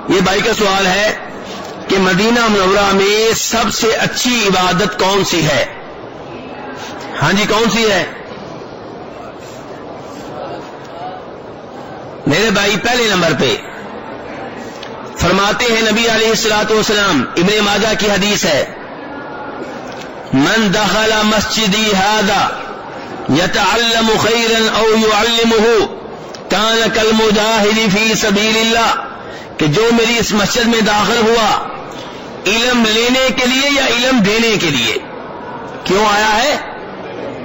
یہ بھائی کا سوال ہے کہ مدینہ منورہ میں سب سے اچھی عبادت کون سی ہے؟ ہاں جی، کون سی ہے میرے بھائی؟ پہلے نمبر پہ فرماتے ہیں نبی علیہ الصلوۃ والسلام، ابن ماجہ کی حدیث ہے، من دخل مسجدی ھذا یتعلم خیرا او یعلمہ کان کالمجاہد فی سبیل اللہ، کہ جو میری اس مسجد میں داخل ہوا علم لینے کے لیے یا علم دینے کے لیے؟ کیوں آیا ہے؟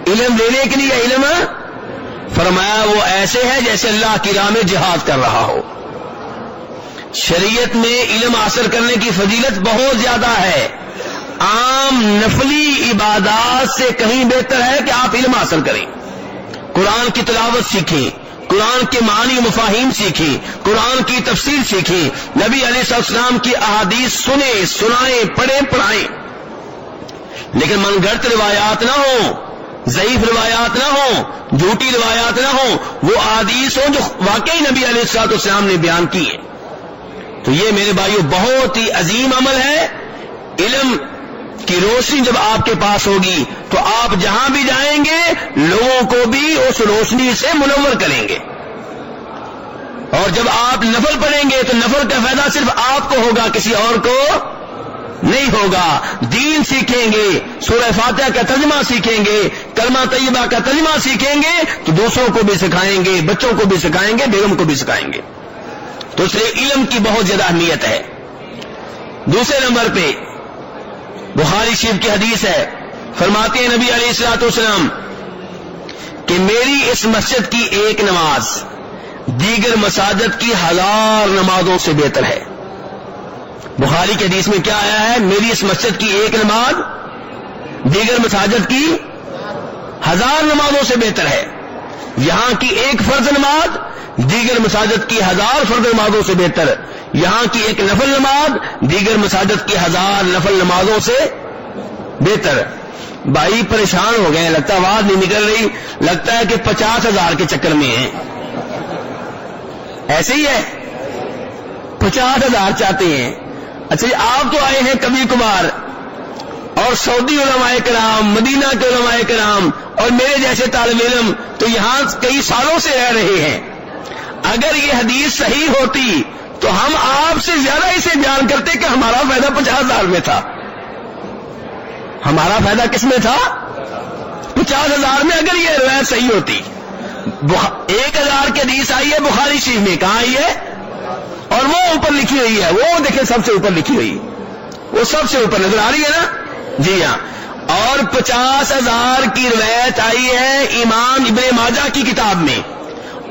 علم دینے کے لیے یا علم؟ فرمایا وہ ایسے ہے جیسے اللہ کی راہ میں جہاد کر رہا ہو۔ شریعت میں علم حاصل کرنے کی فضیلت بہت زیادہ ہے، عام نفلی عبادات سے کہیں بہتر ہے کہ آپ علم حاصل کریں، قرآن کی تلاوت سیکھیں، قرآن کے معنی مفاہیم سیکھیں، قرآن کی تفسیر سیکھیں، نبی علیہ السلام کی احادیث سنیں، سنائیں، پڑھیں، پڑھائیں، لیکن من گھڑت روایات نہ ہوں، ضعیف روایات نہ ہوں، جھوٹی روایات نہ ہوں، وہ احادیث ہوں جو واقعی نبی علیہ السلام نے بیان کی ہے۔ تو یہ میرے بھائیو بہت ہی عظیم عمل ہے۔ علم کی روشنی جب آپ کے پاس ہوگی تو آپ جہاں بھی جائیں گے لوگوں کو بھی اس روشنی سے منور کریں گے، اور جب آپ نفل پڑھیں گے تو نفل کا فائدہ صرف آپ کو ہوگا، کسی اور کو نہیں ہوگا۔ دین سیکھیں گے، سورہ فاتحہ کا ترجمہ سیکھیں گے، کلمہ طیبہ کا ترجمہ سیکھیں گے تو دوسروں کو بھی سکھائیں گے، بچوں کو بھی سکھائیں گے، بیگم کو بھی سکھائیں گے۔ تو اس لیے علم کی بہت زیادہ اہمیت ہے۔ دوسرے نمبر پہ بخاری شریف کی حدیث ہے، فرماتے ہیں نبی علیہ الصلوۃ والسلام کہ میری اس مسجد کی ایک نماز دیگر مساجد کی 1000 نمازوں سے بہتر ہے۔ بخاری کی حدیث میں کیا آیا ہے؟ میری اس مسجد کی ایک نماز دیگر مساجد کی 1000 نمازوں سے بہتر ہے۔ یہاں کی ایک فرض نماز دیگر مساجد کی 1000 فرض نمازوں سے بہتر، یہاں کی ایک نفل نماز دیگر مساجد کی 1000 نفل نمازوں سے بہتر۔ بھائی پریشان ہو گئے، لگتا آواز نہیں نکل رہی، لگتا ہے کہ 50,000 کے چکر میں ہیں۔ ایسے ہی ہے، 50,000 چاہتے ہیں۔ اچھا جی، آپ تو آئے ہیں کبھی کبھار، اور سعودی علماء کرام، مدینہ کے علماء کرام اور میرے جیسے طالب علم تو یہاں کئی سالوں سے رہ رہے ہیں۔ اگر یہ حدیث صحیح ہوتی تو ہم آپ سے زیادہ اسے بیان کرتے کہ ہمارا فائدہ 50,000 میں تھا۔ ہمارا فائدہ کس میں تھا؟ 50,000 میں۔ اگر یہ روایت صحیح ہوتی، 1000 کی حدیث آئی ہے بخاری شریف میں، کہاں آئی ہے؟ اور وہ اوپر لکھی ہوئی ہے، وہ دیکھیں سب سے اوپر لکھی ہوئی، وہ سب سے اوپر نظر آ رہی ہے نا؟ جی ہاں۔ اور 50,000 کی روایت آئی ہے امام ابن ماجہ کی کتاب میں۔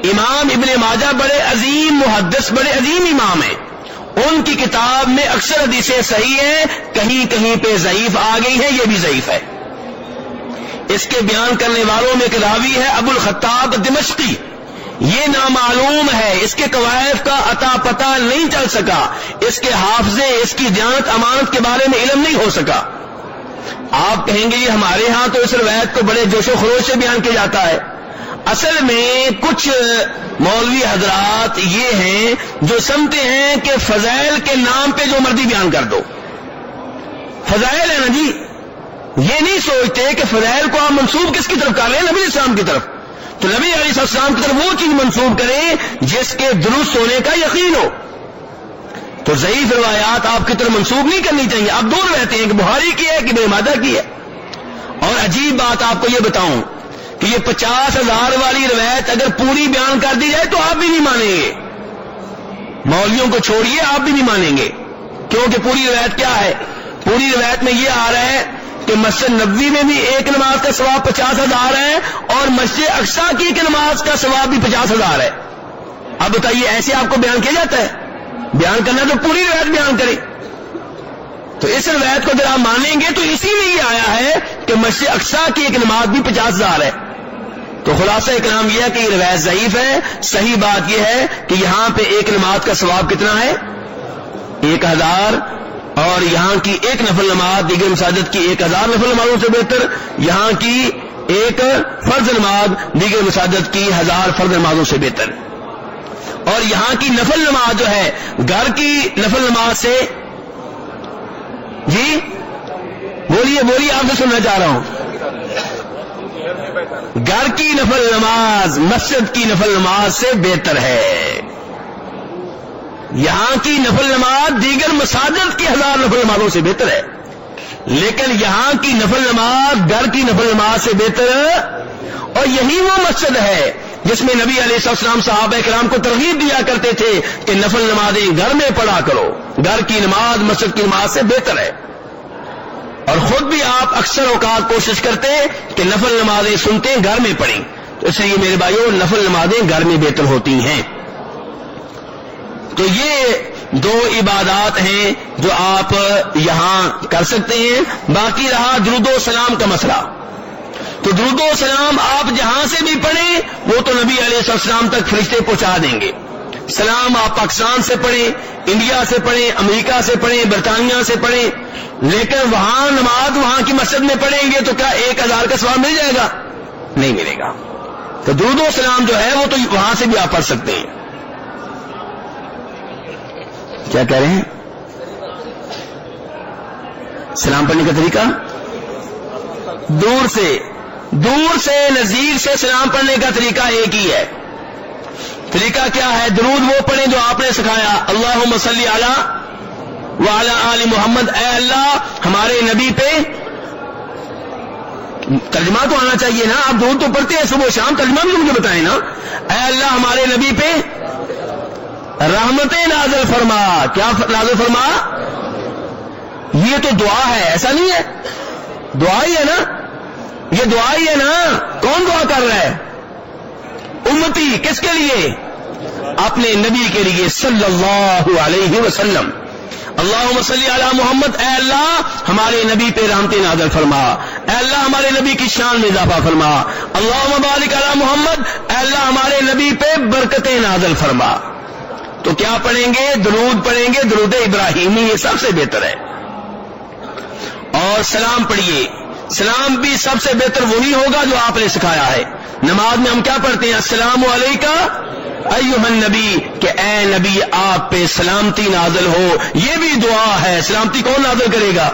امام ابن ماجہ بڑے عظیم محدث، بڑے عظیم امام ہیں، ان کی کتاب میں اکثر حدیثیں صحیح ہیں، کہیں کہیں پہ ضعیف آ گئی ہیں، یہ بھی ضعیف ہے۔ اس کے بیان کرنے والوں میں ایک راوی ہے ابو الخطاب دمشقی، یہ نامعلوم ہے، اس کے قواعد کا عطا پتہ نہیں چل سکا، اس کے حافظے، اس کی دیانت امانت کے بارے میں علم نہیں ہو سکا۔ آپ کہیں گے یہ ہمارے ہاں تو اس روایت کو بڑے جوش و خروش سے بیان کیا جاتا ہے۔ اصل میں کچھ مولوی حضرات یہ ہیں جو سمجھتے ہیں کہ فضائل کے نام پہ جو مرضی بیان کر دو، فضائل ہے نا جی، یہ نہیں سوچتے کہ فضائل کو آپ منسوب کس کی طرف کر رہے ہیں؟ نبی علیہ السلام کی طرف۔ تو نبی علیہ السلام کی طرف وہ چیز منسوب کریں جس کے درست ہونے کا یقین ہو۔ تو ضعیف روایات آپ کی طرف منسوب نہیں کرنی چاہیے۔ آپ دو روایتیں ہیں کہ بخاری کی ہے کہ ابن ماجہ کی ہے۔ اور عجیب بات آپ کو یہ بتاؤں کہ یہ 50,000 والی روایت اگر پوری بیان کر دی جائے تو آپ بھی نہیں مانیں گے، مولویوں کو چھوڑیے، آپ بھی نہیں مانیں گے، کیونکہ پوری روایت کیا ہے؟ پوری روایت میں یہ آ رہا ہے کہ مسجد نبوی میں بھی ایک نماز کا ثواب 50,000 ہے، اور مسجد اقصیٰ کی ایک نماز کا ثواب بھی 50,000 ہے۔ اب بتائیے ایسے آپ کو بیان کیا جاتا ہے؟ بیان کرنا تو پوری روایت بیان کرے۔ تو اس روایت کو اگر آپ مانیں گے تو اسی میں یہ آیا ہے کہ مسجد اقصیٰ کی ایک نماز بھی 50,000 ہے۔ تو خلاصہ کلام یہ ہے کہ یہ روایت ضعیف ہے۔ صحیح بات یہ ہے کہ یہاں پہ ایک نماز کا ثواب کتنا ہے؟ 1000، اور یہاں کی ایک نفل نماز دیگر مساجد کی 1000 نفل نمازوں سے بہتر، یہاں کی ایک فرض نماز دیگر مساجد کی 1000 فرض نمازوں سے بہتر۔ اور یہاں کی نفل نماز جو ہے گھر کی نفل نماز سے، جی بولیے آپ سے سننا چاہ رہا ہوں. گھر کی نفل نماز مسجد کی نفل نماز سے بہتر ہے. یہاں کی نفل نماز دیگر مساجد کی 1000 نفل نمازوں سے بہتر ہے، لیکن یہاں کی نفل نماز گھر کی نفل نماز سے بہتر ہے. اور یہی وہ مسجد ہے جس میں نبی علیہ السلام صحابہ کرام کو ترغیب دیا کرتے تھے کہ نفل نمازیں گھر میں پڑھا کرو، گھر کی نماز مسجد کی نماز سے بہتر ہے. اور خود بھی آپ اکثر اوقات کوشش کرتے کہ نفل نمازیں سنتے گھر میں پڑھیں. تو اس لیے میرے بھائیوں نفل نمازیں گھر میں بہتر ہوتی ہیں. تو یہ 2 عبادات ہیں جو آپ یہاں کر سکتے ہیں. باقی رہا درود و سلام کا مسئلہ. تو درود و سلام آپ جہاں سے بھی پڑھیں وہ تو نبی علیہ السلام تک فرشتے پہنچا دیں گے. سلام آپ پاکستان سے پڑھیں، انڈیا سے پڑھیں، امریکہ سے پڑھیں، برطانیہ سے پڑھیں، لیکن وہاں نماز وہاں کی مسجد میں پڑھیں گے تو کیا 1000 کا ثواب مل جائے گا؟ نہیں ملے گا. تو درود و سلام جو ہے وہ تو وہاں سے بھی آپ پڑھ سکتے ہیں. کیا کہہ رہے ہیں؟ سلام پڑھنے کا طریقہ دور سے نزدیک سے سلام پڑھنے کا طریقہ ایک ہی ہے. طریقہ کیا ہے؟ درود وہ پڑھیں جو آپ نے سکھایا، اللہم صلی علی وعلی آل محمد. اے اللہ ہمارے نبی پہ، ترجمہ تو آنا چاہیے نا، آپ درود تو پڑھتے ہیں صبح و شام، ترجمہ بھی مجھے بتائیں نا. اے اللہ ہمارے نبی پہ رحمتیں نازل فرما. کیا نازل فرما؟ یہ تو دعا ہے، ایسا نہیں ہے؟ دعا ہی ہے نا، یہ دعا ہی ہے نا. کون دعا کر رہا ہے؟ امتی. کس کے لیے؟ اپنے نبی کے لیے صلی اللہ علیہ وسلم. اللہم صلی علی محمد. اے اللہ ہمارے نبی پہ رحمتیں نازل فرما. اے اللہ ہمارے نبی کی شان میں اضافہ فرما. اللہم بارک علی محمد. اے اللہ ہمارے نبی پہ برکتیں نازل فرما. تو کیا پڑھیں گے؟ درود پڑھیں گے، درود ابراہیمی، یہ سب سے بہتر ہے. اور سلام پڑھیے. سلام بھی سب سے بہتر وہی ہوگا جو آپ نے سکھایا ہے. نماز میں ہم کیا پڑھتے ہیں؟ السلام علیکہ ایھا النبی، کہ اے نبی آپ پہ سلامتی نازل ہو. یہ بھی دعا ہے. سلامتی کون نازل کرے گا؟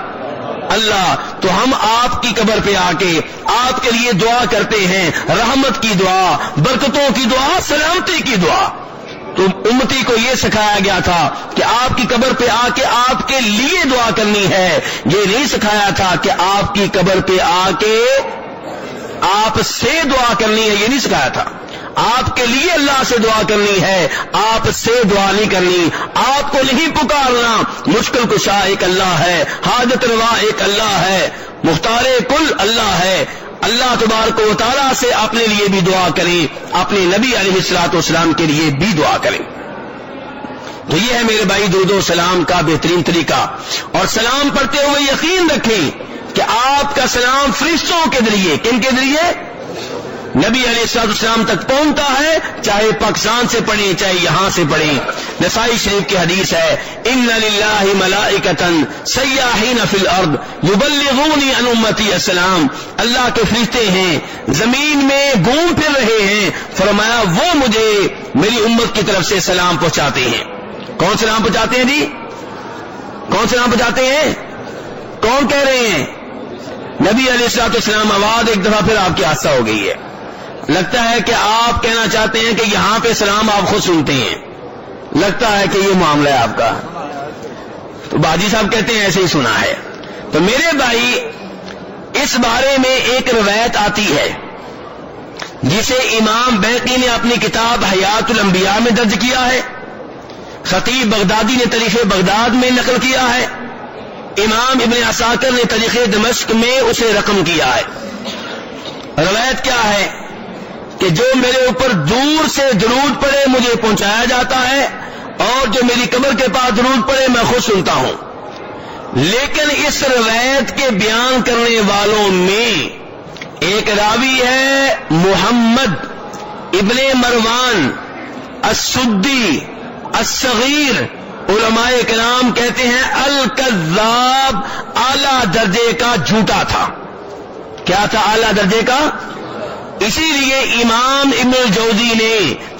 اللہ. تو ہم آپ کی قبر پہ آ کے آپ کے لیے دعا کرتے ہیں، رحمت کی دعا، برکتوں کی دعا، سلامتی کی دعا. تو امتی کو یہ سکھایا گیا تھا کہ آپ کی قبر پہ آ کے آپ کے لیے دعا کرنی ہے. یہ نہیں سکھایا تھا کہ آپ کی قبر پہ آ کے آپ سے دعا کرنی ہے. یہ نہیں سکھایا تھا. آپ کے لیے اللہ سے دعا کرنی ہے، آپ سے دعا نہیں کرنی. آپ کو نہیں پکارنا. مشکل کشا ایک اللہ ہے، حاجت روا ایک اللہ ہے، مختار کل اللہ ہے. اللہ تبارک و تعالیٰ سے اپنے لیے بھی دعا کریں، اپنے نبی علیہ الصلوۃ والسلام کے لیے بھی دعا کریں. تو یہ ہے میرے بھائی درود و سلام کا بہترین طریقہ. اور سلام پڑھتے ہوئے یقین رکھیں کہ آپ کا سلام فرشتوں کے ذریعے، کن کے ذریعے؟ نبی علیہ السلام تک پہنچتا ہے، چاہے پاکستان سے پڑھیں چاہے یہاں سے پڑھیں. نسائی شریف کی حدیث ہے، ان للہ ملائکۃ سیاحین فی الارض یبلغونی عن امتی السلام. اللہ کے فرشتے ہیں زمین میں گھوم پھر رہے ہیں، فرمایا وہ مجھے میری امت کی طرف سے سلام پہنچاتے ہیں. کون سلام پہنچاتے ہیں جی؟ کون سلام پہنچاتے ہیں؟ کون کہہ رہے ہیں؟ نبی علیہ السلام. آواز ایک دفعہ پھر آپ کی حادثہ ہو گئی ہے. لگتا ہے کہ آپ کہنا چاہتے ہیں کہ یہاں پہ سلام آپ خود سنتے ہیں. لگتا ہے کہ یہ معاملہ ہے آپ کا. تو باجی صاحب کہتے ہیں ایسے ہی سنا ہے. تو میرے بھائی اس بارے میں ایک روایت آتی ہے جسے امام بیہقی نے اپنی کتاب حیات الانبیاء میں درج کیا ہے، خطیب بغدادی نے تاریخ بغداد میں نقل کیا ہے، امام ابن عساکر نے تاریخ دمشق میں اسے رقم کیا ہے. روایت کیا ہے کہ جو میرے اوپر دور سے درود پڑے مجھے پہنچایا جاتا ہے، اور جو میری قبر کے پاس درود پڑے میں خود سنتا ہوں. لیکن اس روایت کے بیان کرنے والوں میں ایک راوی ہے محمد ابن مروان السدی الصغیر. علماء کرام کہتے ہیں الکذاب، اعلی درجے کا جھوٹا تھا. کیا تھا؟ اعلی درجے کا. اسی لیے امام ابن الجوزی نے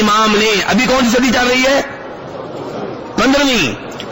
امام نے، ابھی کون سی صدی چل رہی ہے؟ 15ویں،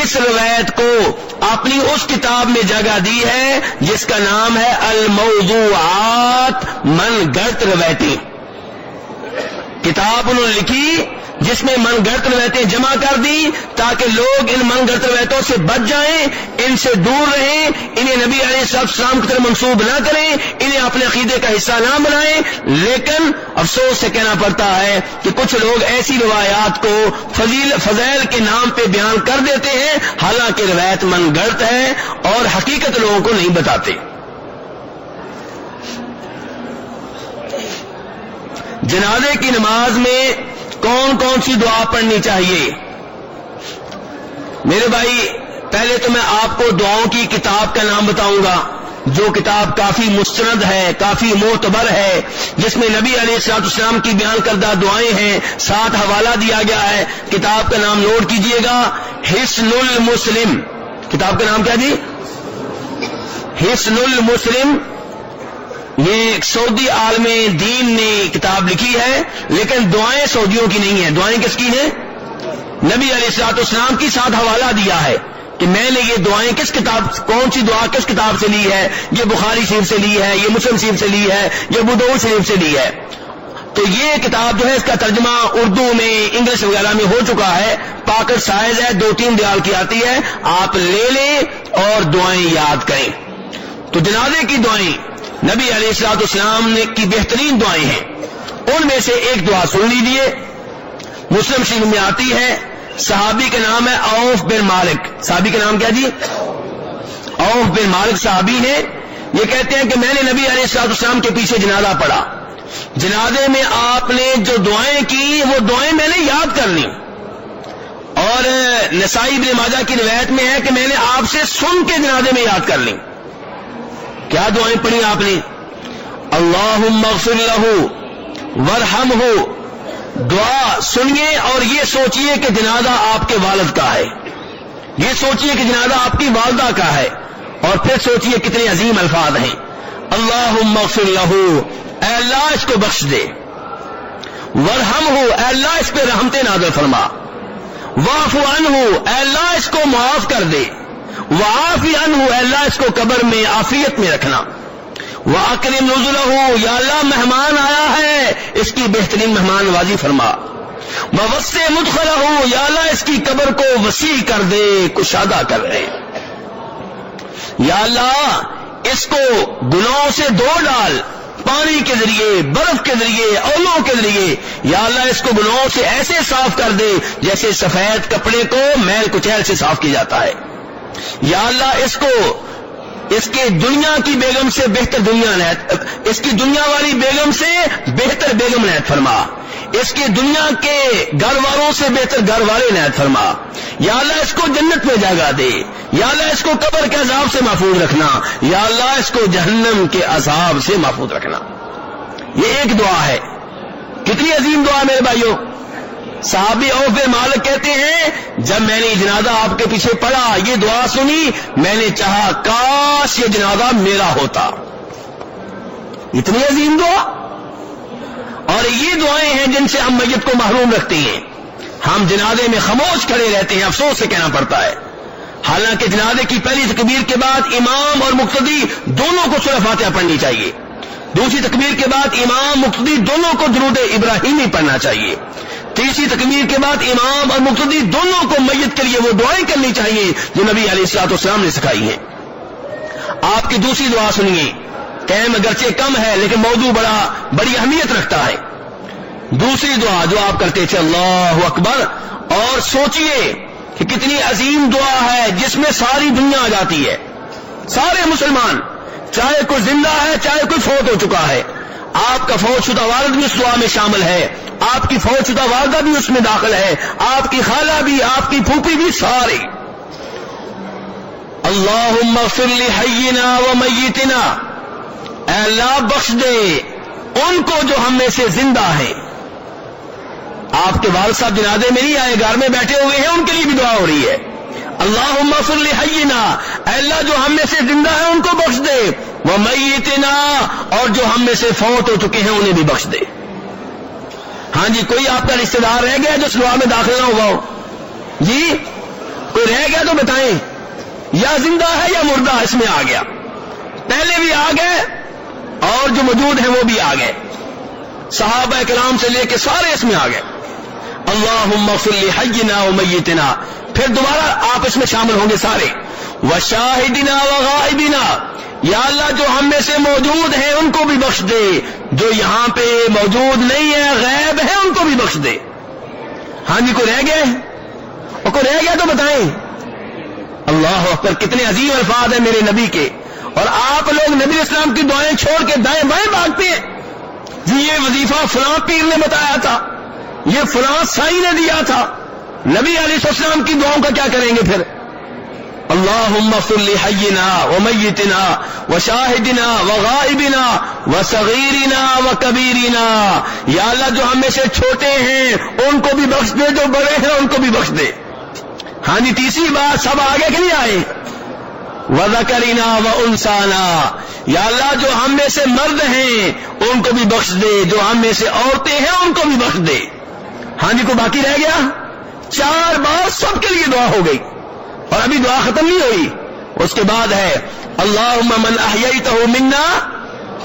اس روایت کو اپنی اس کتاب میں جگہ دی ہے جس کا نام ہے الموضوعات، من گڑت روایتیں۔ کتاب انہوں نے لکھی جس میں من گڑت روایتیں جمع کر دی تاکہ لوگ ان من گڑت روایتوں سے بچ جائیں، ان سے دور رہیں، انہیں نبی علیہ السلام کی طرف منسوب نہ کریں، انہیں اپنے عقیدے کا حصہ نہ بنائیں۔ لیکن افسوس سے کہنا پڑتا ہے کہ کچھ لوگ ایسی روایات کو فضائل کے نام پہ بیان کر دیتے ہیں، حالانکہ روایت من گڑت ہے اور حقیقت لوگوں کو نہیں بتاتے۔ جنازے کی نماز میں کون کون سی دعا پڑھنی چاہیے؟ میرے بھائی، پہلے تو میں آپ کو دعاؤں کی کتاب کا نام بتاؤں گا، جو کتاب کافی مستند ہے، کافی معتبر ہے، جس میں نبی علیہ السلام کی بیان کردہ دعائیں ہیں، ساتھ حوالہ دیا گیا ہے۔ کتاب کا نام نوٹ کیجئے گا، حصن المسلم۔ کتاب کا نام کیا جی؟ حصن المسلم۔ یہ ایک سعودی عالم دین نے کتاب لکھی ہے، لیکن دعائیں سعودیوں کی نہیں ہیں، دعائیں کس کی ہیں؟ نبی علیہ السلام کی، ساتھ حوالہ دیا ہے کہ میں نے یہ دعائیں کس کتاب، کون سی دعا کس کتاب سے لی ہے، یہ بخاری شریف سے لی ہے، یہ مسلم شریف سے لی ہے، یہ ابو داؤد شریف سے لی ہے۔ تو یہ کتاب جو ہے اس کا ترجمہ اردو میں، انگلش وغیرہ میں ہو چکا ہے، پاکٹ سائز ہے، 2-3 ریال کی آتی ہے، آپ لے لیں اور دعائیں یاد کریں۔ تو جنازے کی دعائیں نبی علیہ السلام نے کی بہترین دعائیں ہیں، ان میں سے ایک دعا سن لیجیے، مسلم شریف میں آتی ہے، صحابی کا نام ہے عوف بن مالک۔ صحابی کا نام کیا جی؟ عوف بن مالک صحابی ہیں۔ یہ کہتے ہیں کہ میں نے نبی علیہ السلام کے پیچھے جنازہ پڑھا، جنازے میں آپ نے جو دعائیں کی وہ دعائیں میں نے یاد کر لی، اور نسائی ابن ماجہ کی روایت میں ہے کہ میں نے آپ سے سن کے جنازے میں یاد کر لی۔ کیا دعائیں پڑھی آپ نے؟ اللہم اغفر لہ وارحمہ۔ دعا سنیے اور یہ سوچئے کہ جنازہ آپ کے والد کا ہے، یہ سوچئے کہ جنازہ آپ کی والدہ کا ہے، اور پھر سوچئے کتنے عظیم الفاظ ہیں۔ اللہم اغفر لہ، اے اللہ اس کو بخش دے، وارحمہ، اے اللہ اس پہ رحمتیں نازل فرما، واعف عنہ، اے اللہ اس کو معاف کر دے، وعافی عنہ، اے اللہ اس کو قبر میں عافیت میں رکھنا، وَأَكْرِمْ نُزُلَهُ، یا اللہ مہمان آیا ہے اس کی بہترین مہمان نوازی فرما، وَوَسِّعْ مُدْخَلَهُ، یا اللہ اس کی قبر کو وسیع کر دے، کشادہ کر دے، یا اللہ اس کو گناہوں سے دھو ڈال، پانی کے ذریعے، برف کے ذریعے، اولوں کے ذریعے، یا اللہ اس کو گناہوں سے ایسے صاف کر دے جیسے سفید کپڑے کو میل کچیل سے صاف کیا جاتا ہے، یا اللہ اس کو اس کی دنیا کی بیگم سے بہتر دنیا عنایت، اس کی دنیا والی بیگم سے بہتر بیگم عنایت فرما، اس کی دنیا کے گھر والوں سے بہتر گھر والے عنایت فرما، یا اللہ اس کو جنت میں جگہ دے، یا اللہ اس کو قبر کے عذاب سے محفوظ رکھنا، یا اللہ اس کو جہنم کے عذاب سے محفوظ رکھنا۔ یہ ایک دعا ہے، کتنی عظیم دعا میرے بھائیوں۔ صحابی عوف بن مالک کہتے ہیں جب میں نے جنازہ آپ کے پیچھے پڑھا، یہ دعا سنی، میں نے چاہا کاش یہ جنازہ میرا ہوتا۔ اتنی عظیم دعا، اور یہ دعائیں ہیں جن سے ہم میت کو محروم رکھتے ہیں، ہم جنازے میں خاموش کھڑے رہتے ہیں، افسوس سے کہنا پڑتا ہے۔ حالانکہ جنازے کی پہلی تکبیر کے بعد امام اور مقتدی دونوں کو سورہ فاتحہ پڑھنی چاہیے، دوسری تکبیر کے بعد امام مقتدی دونوں کو درود ابراہیمی پڑھنا چاہیے، تیسری تکبیر کے بعد امام اور مقتدی دونوں کو میت کے لیے وہ دعائیں کرنی چاہیے جو نبی علیہ السلام نے سکھائی ہیں۔ آپ کی دوسری دعا سنیے، ٹائم اگرچہ کم ہے لیکن موضوع بڑی اہمیت رکھتا ہے۔ دوسری دعا جو آپ کرتے تھے، اللہ اکبر، اور سوچئے کہ کتنی عظیم دعا ہے جس میں ساری دنیا آ جاتی ہے، سارے مسلمان، چاہے کوئی زندہ ہے چاہے کوئی فوت ہو چکا ہے، آپ کا فوت شدہ والد بھی اس دعا میں شامل ہے، آپ کی فوت شدہ والدہ بھی اس میں داخل ہے، آپ کی خالہ بھی، آپ کی پھوپھی بھی، سارے۔ اللہم اغفر لحینا و میتنا، اے اللہ بخش دے ان کو جو ہم میں سے زندہ ہیں۔ آپ کے والد صاحب جنازے میں نہیں آئے، گھر میں بیٹھے ہوئے ہیں، ان کے لیے بھی دعا ہو رہی ہے۔ اللہم اغفر لحینا، اے اللہ جو ہم میں سے زندہ ہیں ان کو بخش دے، ومیتنا، اور جو ہم میں سے فوت ہو چکے ہیں انہیں بھی بخش دے. ہاں جی، کوئی آپ کا رشتہ دار رہ گیا جو اس دعا میں داخل نہ ہوا ہو؟ جی کوئی رہ گیا تو بتائیں، یا زندہ ہے یا مردہ اس میں آ گیا؟ پہلے بھی آ گئے اور جو موجود ہیں وہ بھی آ گئے، صحابہ کرام سے لے کے سارے اس میں آ گئے. اللہم اغفر لحینا ومیتنا، پھر دوبارہ آپ اس میں شامل ہوں گے سارے. وشاہدنا وغائبنا، یا اللہ جو ہم میں سے موجود ہیں ان کو بھی بخش دے، جو یہاں پہ موجود نہیں ہے غائب ہے ان کو بھی بخش دے. ہاں جی، کوئی رہ گئے؟ اور کوئی رہ گیا تو بتائیں. اللہ اکبر، کتنے عظیم الفاظ ہیں میرے نبی کے، اور آپ لوگ نبی اسلام کی دعائیں چھوڑ کے دائیں بائیں بھاگتے ہیں. جی یہ وظیفہ فلاں پیر نے بتایا تھا، یہ فلاں سائی نے دیا تھا. نبی علیہ السلام کی دعاؤں کا کیا کریں گے پھر؟ اللہم اغفر لحینا ومیتنا وشاہدنا وغائبنا وصغیرنا وکبیرنا، یا اللہ جو ہم میں سے چھوٹے ہیں ان کو بھی بخش دے، جو بڑے ہیں ان کو بھی بخش دے. ہاں جی، تیسری بات سب آگے کہ نہیں آئے؟ وذکرنا وانثانا، یا اللہ جو ہم میں سے مرد ہیں ان کو بھی بخش دے، جو ہم میں سے عورتیں ہیں ان کو بھی بخش دے. ہاں جی، کوئی باقی رہ گیا؟ 4 بار سب کے لیے دعا ہو گئی، اور ابھی دعا ختم نہیں ہوئی. اس کے بعد ہے اللہم من احییتہ منا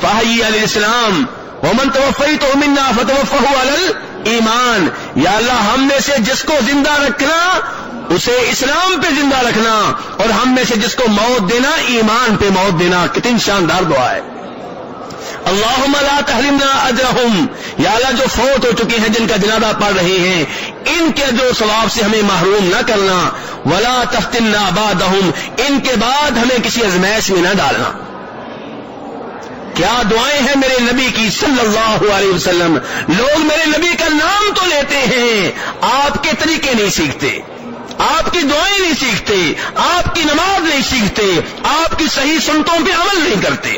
فاحیی علی الاسلام ومن توفیتہ منا فتوفہ علی الایمان، یا اللہ ہم میں سے جس کو زندہ رکھنا اسے اسلام پہ زندہ رکھنا، اور ہم میں سے جس کو موت دینا ایمان پہ موت دینا. کتنی شاندار دعا ہے. اللہم لا تحرمنا اجرہم، یا اللہ جو فوت ہو چکے ہیں جن کا جنازہ پڑھ رہے ہیں ان کے جو ثواب سے ہمیں محروم نہ کرنا. ولا تفتنا بعدہم، ان کے بعد ہمیں کسی ازمائش میں نہ ڈالنا. کیا دعائیں ہیں میرے نبی کی صلی اللہ علیہ وسلم. لوگ میرے نبی کا نام تو لیتے ہیں، آپ کے طریقے نہیں سیکھتے، آپ کی دعائیں نہیں سیکھتے، آپ کی نماز نہیں سیکھتے، آپ کی صحیح سنتوں پہ عمل نہیں کرتے.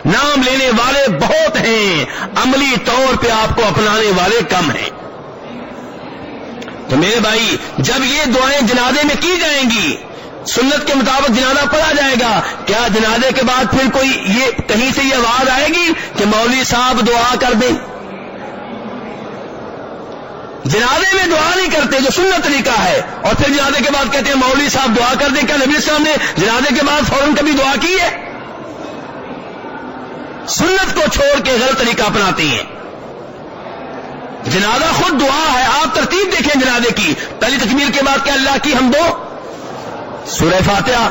نام لینے والے بہت ہیں، عملی طور پہ آپ کو اپنانے والے کم ہیں. تو میرے بھائی جب یہ دعائیں جنازے میں کی جائیں گی، سنت کے مطابق جنازہ پڑھا جائے گا، کیا جنازے کے بعد پھر کوئی یہ کہیں سے یہ آواز آئے گی کہ مولوی صاحب دعا کر دیں؟ جنازے میں دعا نہیں کرتے جو سنت طریقہ ہے، اور پھر جنازے کے بعد کہتے ہیں مولوی صاحب دعا کر دیں. کیا نبی صاحب نے جنازے کے بعد فوراً کبھی دعا کی ہے؟ سنت کو چھوڑ کے غلط طریقہ اپناتے ہیں. جنازہ خود دعا ہے. آپ ترتیب دیکھیں جنازے کی، پہلی تکبیر کے بعد کیا اللہ کی حمد و سورہ فاتحہ،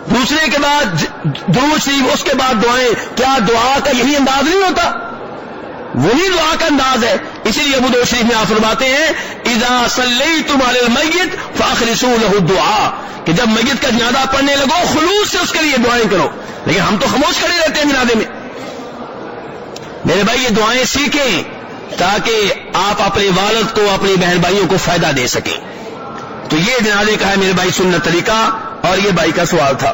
دوسرے کے بعد درود شریف، اس کے بعد دعائیں. کیا دعا کا یہی انداز نہیں ہوتا؟ وہی دعا کا انداز ہے. اسی لیے ابو داؤد شریف میں آپ فرماتے ہیں اذا صلیتم علی المیت فاخلصوا له الدعاء، کہ جب میت کا جنازہ پڑھنے لگو خلوص سے اس کے لیے دعائیں کرو. لیکن ہم تو خاموش کھڑے رہتے ہیں جنازے میں. میرے بھائی یہ دعائیں سیکھیں تاکہ آپ اپنے والد کو، اپنے بہن بھائیوں کو فائدہ دے سکیں. تو یہ جنازے کا ہے میرے بھائی سنت طریقہ. اور یہ بھائی کا سوال تھا.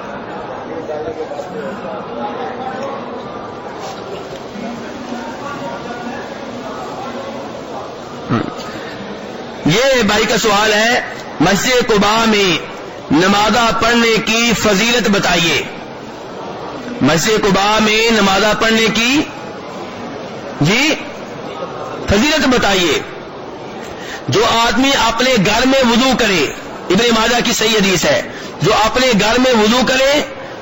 یہ بھائی کا سوال ہے مسجد قباء میں نمازہ پڑھنے کی فضیلت بتائیے. مسجد قباء میں نمازہ پڑھنے کی جی فضیلت بتائیے. جو آدمی اپنے گھر میں وضو کرے، ابن ماجہ کی صحیح حدیث ہے، جو اپنے گھر میں وضو کرے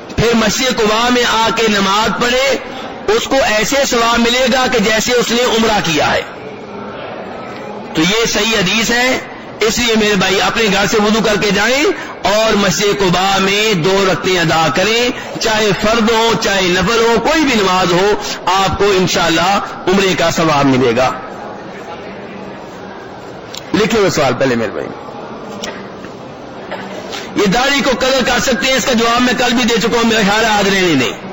پھر مسجد قباء میں آ کے نماز پڑھے اس کو ایسے ثواب ملے گا کہ جیسے اس نے عمرہ کیا ہے. تو یہ صحیح حدیث ہے. اس لیے میرے بھائی اپنے گھر سے وضو کر کے جائیں اور مسجد قباء میں 2 رکعتیں ادا کریں، چاہے فرض ہو چاہے نفل ہو، کوئی بھی نماز ہو، آپ کو انشاءاللہ عمرے کا ثواب ملے گا. لکھے ہوئے سوال پہلے میرے بھائی. یہ داڑھی کو کلر کر سکتے ہیں، اس کا جواب میں کل بھی دے چکا ہوں، میرا خیال ہے آج رہنے نہیں.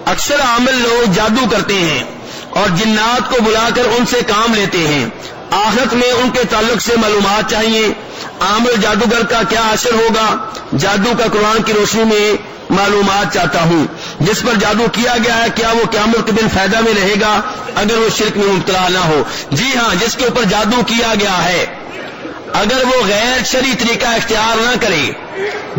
اکثر عامل لوگ جادو کرتے ہیں اور جنات کو بلا کر ان سے کام لیتے ہیں. آخرت میں ان کے تعلق سے معلومات چاہیے. عامل جادوگر کا کیا اثر ہوگا؟ جادو کا قرآن کی روشنی میں معلومات چاہتا ہوں. جس پر جادو کیا گیا ہے کیا وہ قیامت کے دن فائدہ میں رہے گا اگر وہ شرک میں مبتلا نہ ہو؟ جی ہاں، جس کے اوپر جادو کیا گیا ہے اگر وہ غیر شرعی طریقہ اختیار نہ کرے،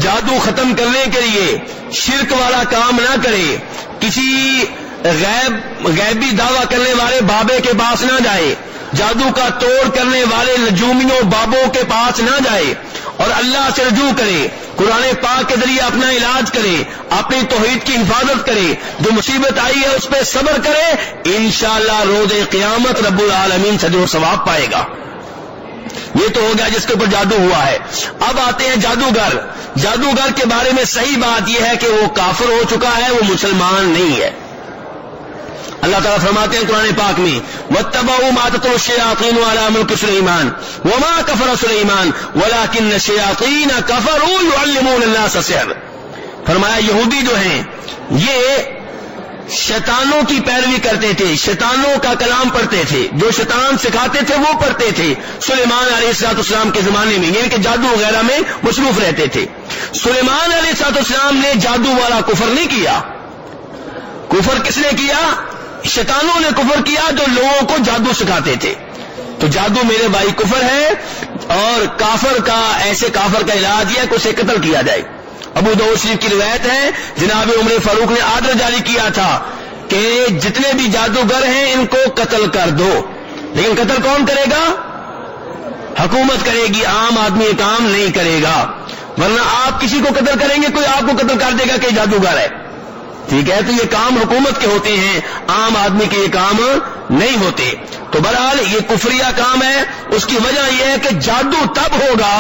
جادو ختم کرنے کے لیے شرک والا کام نہ کرے، کسی غیبی دعویٰ کرنے والے بابے کے پاس نہ جائے، جادو کا توڑ کرنے والے نجومیوں بابوں کے پاس نہ جائے، اور اللہ سے رجوع کرے، قرآن پاک کے ذریعے اپنا علاج کرے، اپنی توحید کی حفاظت کرے، جو مصیبت آئی ہے اس پہ صبر کرے، انشاءاللہ روز قیامت رب العالمین سے جو ثواب پائے گا۔ یہ تو ہو گیا جس کے اوپر جادو ہوا ہے۔ اب آتے ہیں جادوگر۔ جادوگر کے بارے میں صحیح بات یہ ہے کہ وہ کافر ہو چکا ہے، وہ مسلمان نہیں ہے۔ اللہ تعالیٰ فرماتے ہیں قرآن پاک میں وَاتَّبَعُوا مَا تَتْلُو الشَّيَاطِينُ عَلَىٰ مُلْكِ سُلَيْمَانَ وَمَا كَفَرَ سُلَيْمَانُ وَلَٰكِنَّ الشَّيَاطِينَ كَفَرُوا يُعَلِّمُونَ النَّاسَ السِّحْرَ۔ فرمایا یہودی جو ہیں یہ شیطانوں کی پیروی کرتے تھے، شیطانوں کا کلام پڑھتے تھے، جو شیطان سکھاتے تھے وہ پڑھتے تھے سلیمان علیہ السلام کے زمانے میں، یعنی کہ جادو وغیرہ میں مصروف رہتے تھے۔ سلیمان علیہ السلام نے جادو والا کفر نہیں کیا۔ کفر کس نے کیا؟ شیطانوں نے کفر کیا جو لوگوں کو جادو سکھاتے تھے۔ تو جادو میرے بھائی کفر ہے، اور کافر کا ایسے کافر کا علاج یہ ہے کہ اسے قتل کیا جائے۔ ابو داؤد شریف کی روایت ہے جناب عمر فاروق نے آرڈر جاری کیا تھا کہ جتنے بھی جادوگر ہیں ان کو قتل کر دو، لیکن قتل کون کرے گا؟ حکومت کرے گی، عام آدمی یہ کام نہیں کرے گا، ورنہ آپ کسی کو قتل کریں گے کوئی آپ کو قتل کر دے گا کہ جادوگر ہے، ٹھیک ہے؟ تو یہ کام حکومت کے ہوتے ہیں، عام آدمی کے یہ کام نہیں ہوتے۔ تو بہرحال یہ کفریہ کام ہے۔ اس کی وجہ یہ ہے کہ جادو تب ہوگا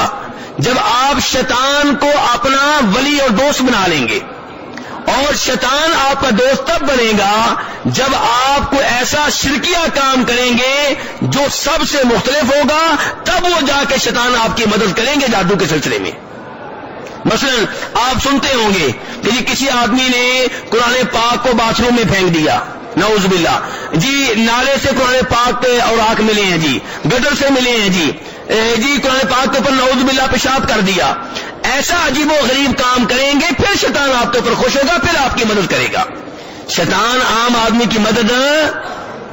جب آپ شیطان کو اپنا ولی اور دوست بنا لیں گے، اور شیطان آپ کا دوست تب بنے گا جب آپ کو ایسا شرکیہ کام کریں گے جو سب سے مختلف ہوگا، تب وہ جا کے شیطان آپ کی مدد کریں گے جادو کے سلسلے میں۔ مثلا آپ سنتے ہوں گے کہ جی کسی آدمی نے قرآن پاک کو باتھ روم میں پھینک دیا، نعوذ باللہ، جی نالے سے قرآن پاک پہ اوراق ملے ہیں، جی گٹر سے ملے ہیں، جی قرآن پاک کے اوپر نعوذ باللہ پیشاب کر دیا۔ ایسا عجیب و غریب کام کریں گے، پھر شیطان آپ کے اوپر خوش ہوگا، پھر آپ کی مدد کرے گا۔ شیطان عام آدمی کی مدد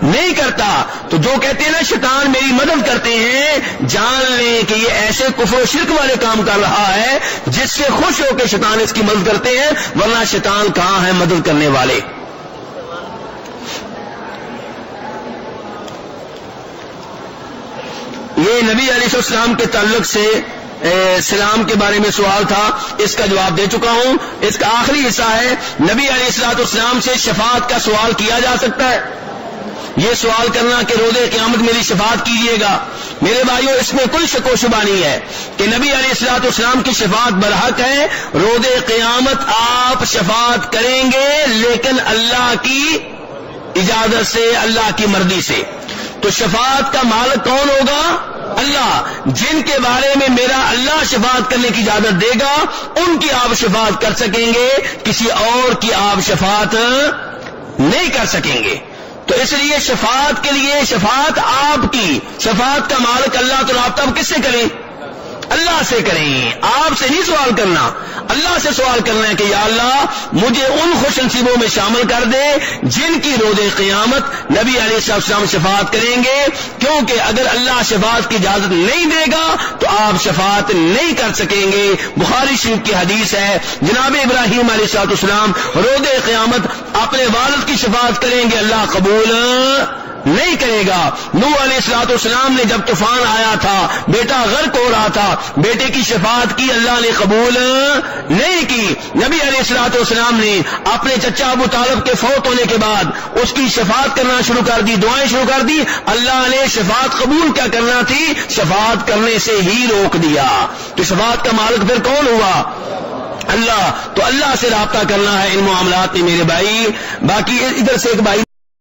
نہیں کرتا۔ تو جو کہتے ہیں نا شیطان میری مدد کرتے ہیں، جان لیں کہ یہ ایسے کفر و شرک والے کام کر رہا ہے جس سے خوش ہو کے شیطان اس کی مدد کرتے ہیں، ورنہ شیطان کہاں ہے مدد کرنے والے۔ یہ نبی علیہ السلام کے تعلق سے سلام کے بارے میں سوال تھا، اس کا جواب دے چکا ہوں۔ اس کا آخری حصہ ہے نبی علیہ السلام سے شفاعت کا سوال کیا جا سکتا ہے۔ یہ سوال کرنا کہ روز قیامت میری شفاعت کیجیے گا، میرے بھائیوں اس میں کوئی شک و شبہ نہیں ہے کہ نبی علیہ السلام کی شفاعت برحق ہے۔ روز قیامت آپ شفاعت کریں گے، لیکن اللہ کی اجازت سے، اللہ کی مرضی سے۔ تو شفاعت کا مالک کون ہوگا؟ اللہ۔ جن کے بارے میں میرا اللہ شفاعت کرنے کی اجازت دے گا ان کی آپ شفاعت کر سکیں گے، کسی اور کی آپ شفاعت نہیں کر سکیں گے۔ تو اس لیے شفاعت کے لیے شفاعت آپ کی، شفاعت کا مالک اللہ، تو رابطہ آپ کس سے کریں؟ اللہ سے کریں۔ آپ سے نہیں سوال کرنا، اللہ سے سوال کرنا ہے کہ یا اللہ مجھے ان خوش نصیبوں میں شامل کر دے جن کی روز قیامت نبی علیہ السلام شفاعت کریں گے، کیونکہ اگر اللہ شفاعت کی اجازت نہیں دے گا تو آپ شفاعت نہیں کر سکیں گے۔ بخاری شریف کی حدیث ہے جناب ابراہیم علیہ السلام روز قیامت اپنے والد کی شفاعت کریں گے، اللہ قبول نہیں کرے گا۔ نوح علیہ السلام نے جب طوفان آیا تھا، بیٹا غرق ہو رہا تھا، بیٹے کی شفاعت کی، اللہ نے قبول نہیں کی۔ نبی علیہ السلام نے اپنے چچا ابو طالب کے فوت ہونے کے بعد اس کی شفاعت کرنا شروع کر دی، دعائیں شروع کر دی، اللہ نے شفاعت قبول کیا کرنا تھی، شفاعت کرنے سے ہی روک دیا۔ تو شفاعت کا مالک پھر کون ہوا؟ اللہ۔ تو اللہ سے رابطہ کرنا ہے ان معاملات میں میرے بھائی۔ باقی ادھر سے ایک بھائی